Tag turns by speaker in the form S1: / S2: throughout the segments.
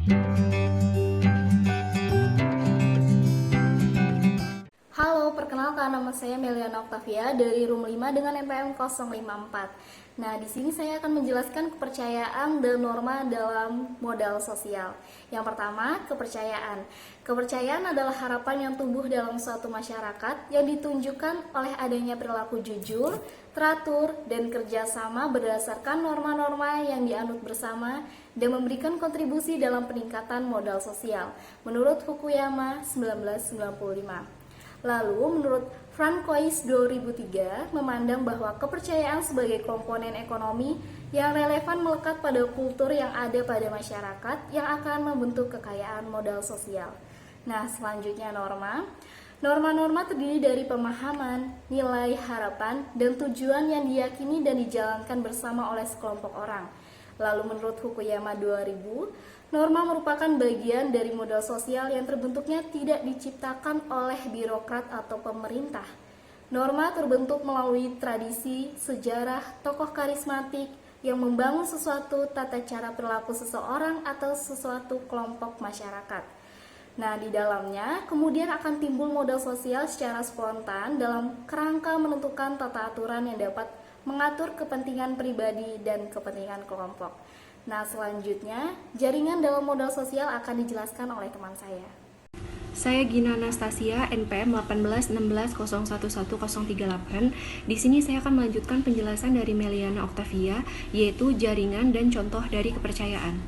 S1: Halo, perkenalkan nama saya Meliana Octavia dari Room 5 dengan NPM 054. Nah, di sini saya akan menjelaskan kepercayaan dan norma dalam modal sosial. Yang pertama, kepercayaan. Kepercayaan adalah harapan yang tumbuh dalam suatu masyarakat yang ditunjukkan oleh adanya perilaku jujur, teratur, dan kerjasama berdasarkan norma-norma yang dianut bersama dan memberikan kontribusi dalam peningkatan modal sosial menurut Fukuyama 1995. Lalu, menurut Francois 2003, memandang bahwa kepercayaan sebagai komponen ekonomi yang relevan melekat pada kultur yang ada pada masyarakat yang akan membentuk kekayaan modal sosial. Nah, selanjutnya norma. Norma-norma terdiri dari pemahaman, nilai, harapan, dan tujuan yang diyakini dan dijalankan bersama oleh sekelompok orang. Lalu menurut Fukuyama 2000, norma merupakan bagian dari modal sosial yang terbentuknya tidak diciptakan oleh birokrat atau pemerintah. Norma terbentuk melalui tradisi, sejarah, tokoh karismatik yang membangun sesuatu tata cara perilaku seseorang atau sesuatu kelompok masyarakat. Nah, di dalamnya kemudian akan timbul modal sosial secara spontan dalam kerangka menentukan tata aturan yang dapat mengatur kepentingan pribadi dan kepentingan kelompok. Nah, selanjutnya, jaringan dalam modal sosial akan dijelaskan oleh teman saya.
S2: Saya Gina Anastasia, NPM 1816011038. Di sini saya akan melanjutkan penjelasan dari Meliana Octavia, yaitu jaringan dan contoh dari kepercayaan.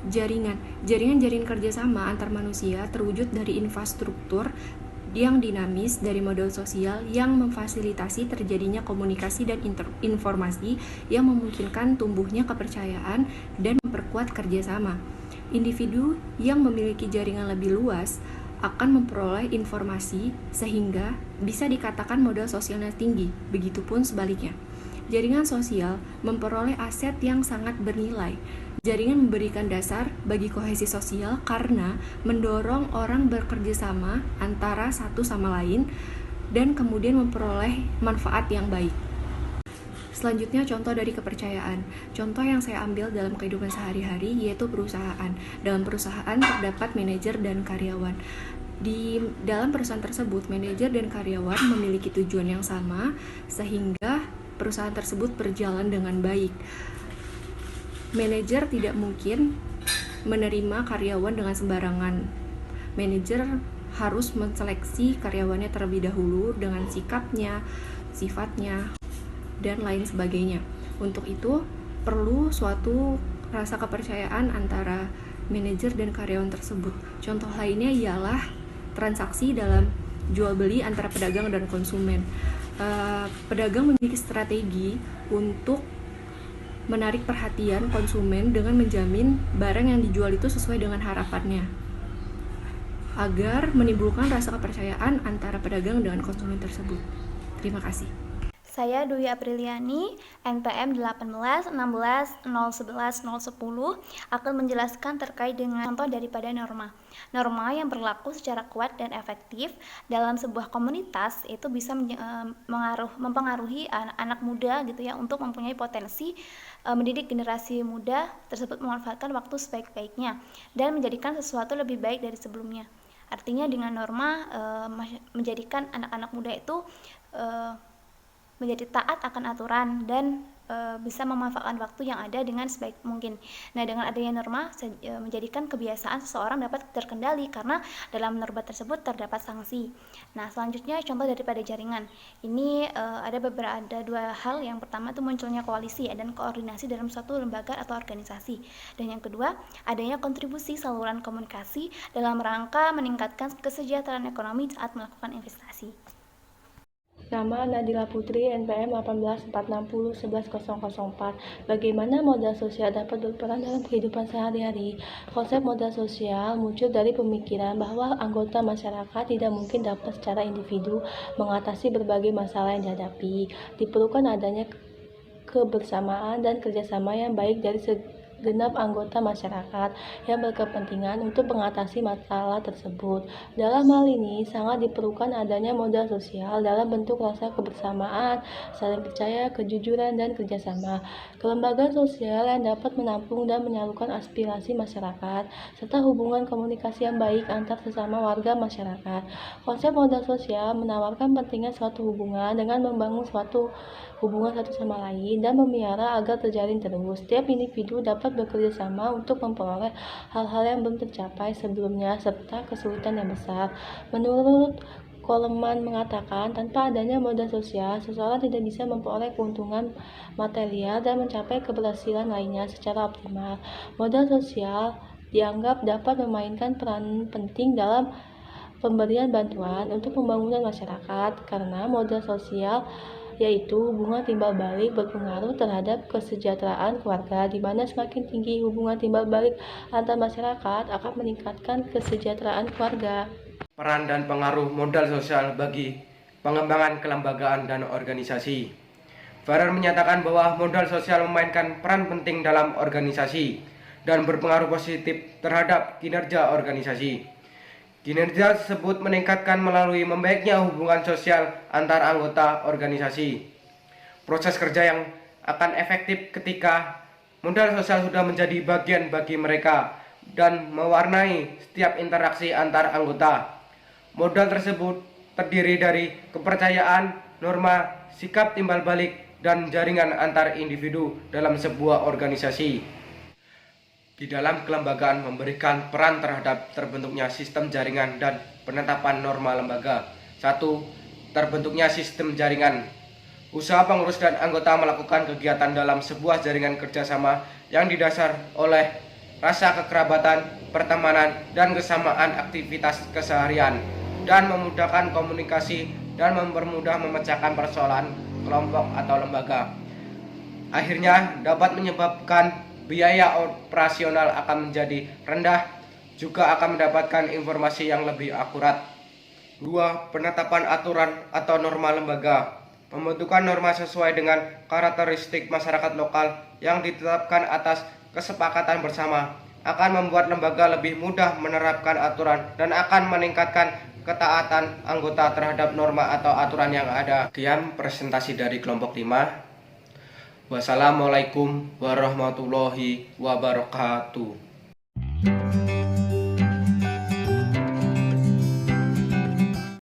S2: Jaringan kerjasama antar manusia terwujud dari infrastruktur yang dinamis dari modal sosial yang memfasilitasi terjadinya komunikasi dan informasi yang memungkinkan tumbuhnya kepercayaan dan memperkuat kerjasama. Individu yang memiliki jaringan lebih luas akan memperoleh informasi sehingga bisa dikatakan modal sosialnya tinggi, begitupun sebaliknya. Jaringan sosial memperoleh aset yang sangat bernilai. Jaringan memberikan dasar bagi kohesi sosial karena mendorong orang bekerja sama antara satu sama lain dan kemudian memperoleh manfaat yang baik. Selanjutnya, contoh dari kepercayaan. Contoh yang saya ambil dalam kehidupan sehari-hari yaitu perusahaan. Dalam perusahaan terdapat manajer dan karyawan. Di dalam perusahaan tersebut, manajer dan karyawan memiliki tujuan yang sama sehingga perusahaan tersebut berjalan dengan baik. Manajer tidak mungkin menerima karyawan dengan sembarangan. Manajer harus menseleksi karyawannya terlebih dahulu dengan sikapnya, sifatnya, dan lain sebagainya. Untuk itu, perlu suatu rasa kepercayaan antara manajer dan karyawan tersebut. Contoh lainnya ialah transaksi dalam jual beli antara pedagang dan konsumen. Pedagang memiliki strategi untuk menarik perhatian konsumen dengan menjamin barang yang dijual itu sesuai dengan harapannya, agar menimbulkan rasa kepercayaan antara pedagang dengan konsumen tersebut. Terima kasih.
S3: Saya Dwi Apriliani, NPM 1816011010 akan menjelaskan terkait dengan contoh daripada norma. Norma yang berlaku secara kuat dan efektif dalam sebuah komunitas itu bisa mempengaruhi anak-anak muda gitu ya untuk mempunyai potensi mendidik generasi muda tersebut memanfaatkan waktu sebaik-baiknya dan menjadikan sesuatu lebih baik dari sebelumnya. Artinya dengan norma menjadikan anak-anak muda itu menjadi taat akan aturan dan bisa memanfaatkan waktu yang ada dengan sebaik mungkin. Nah, dengan adanya norma menjadikan kebiasaan seseorang dapat terkendali karena dalam norma tersebut terdapat sanksi. Nah, selanjutnya contoh daripada jaringan. Ini ada dua hal. Yang pertama itu munculnya koalisi dan koordinasi dalam suatu lembaga atau organisasi. Dan yang kedua, adanya kontribusi saluran komunikasi dalam rangka meningkatkan kesejahteraan ekonomi saat melakukan investasi.
S4: Nama Nadila Putri, NPM 1846011004. Bagaimana modal sosial dapat berperan dalam kehidupan sehari-hari? Konsep modal sosial muncul dari pemikiran bahwa anggota masyarakat tidak mungkin dapat secara individu mengatasi berbagai masalah yang dihadapi. Diperlukan adanya kebersamaan dan kerjasama yang baik dari genap anggota masyarakat yang berkepentingan untuk mengatasi masalah tersebut. Dalam hal ini, sangat diperlukan adanya modal sosial dalam bentuk rasa kebersamaan, saling percaya, kejujuran, dan kerjasama. Kelembagaan sosial yang dapat menampung dan menyalurkan aspirasi masyarakat, serta hubungan komunikasi yang baik antar sesama warga masyarakat. Konsep modal sosial menawarkan pentingnya suatu hubungan dengan membangun suatu hubungan satu sama lain dan memelihara agar terjalin terus. Setiap individu dapat bekerja sama untuk memperoleh hal-hal yang belum tercapai sebelumnya serta kesulitan yang besar. Menurut Coleman mengatakan, tanpa adanya modal sosial, seseorang tidak bisa memperoleh keuntungan material dan mencapai keberhasilan lainnya secara optimal. Modal sosial dianggap dapat memainkan peran penting dalam pemberian bantuan untuk pembangunan masyarakat karena modal sosial yaitu hubungan timbal balik berpengaruh terhadap kesejahteraan keluarga, di mana semakin tinggi hubungan timbal balik antar masyarakat akan meningkatkan kesejahteraan keluarga.
S5: Peran dan pengaruh modal sosial bagi pengembangan kelembagaan dan organisasi. Farrer menyatakan bahwa modal sosial memainkan peran penting dalam organisasi dan berpengaruh positif terhadap kinerja organisasi. Kinerja tersebut meningkatkan melalui membaiknya hubungan sosial antar anggota organisasi. Proses kerja yang akan efektif ketika modal sosial sudah menjadi bagian bagi mereka dan mewarnai setiap interaksi antar anggota. Modal tersebut terdiri dari kepercayaan, norma, sikap timbal balik, dan jaringan antar individu dalam sebuah organisasi. Di dalam kelembagaan memberikan peran terhadap terbentuknya sistem jaringan dan penetapan norma lembaga. 1. Terbentuknya sistem jaringan. Usaha pengurus dan anggota melakukan kegiatan dalam sebuah jaringan kerjasama yang didasar oleh rasa kekerabatan, pertemanan, dan kesamaan aktivitas keseharian, dan memudahkan komunikasi dan mempermudah memecahkan persoalan kelompok atau lembaga. Akhirnya dapat menyebabkan biaya operasional akan menjadi rendah, juga akan mendapatkan informasi yang lebih akurat. 2. Penetapan aturan atau norma lembaga. Pembentukan norma sesuai dengan karakteristik masyarakat lokal yang ditetapkan atas kesepakatan bersama akan membuat lembaga lebih mudah menerapkan aturan dan akan meningkatkan ketaatan anggota terhadap norma atau aturan yang ada. Sekian presentasi dari kelompok 5. Wassalamualaikum warahmatullahi wabarakatuh.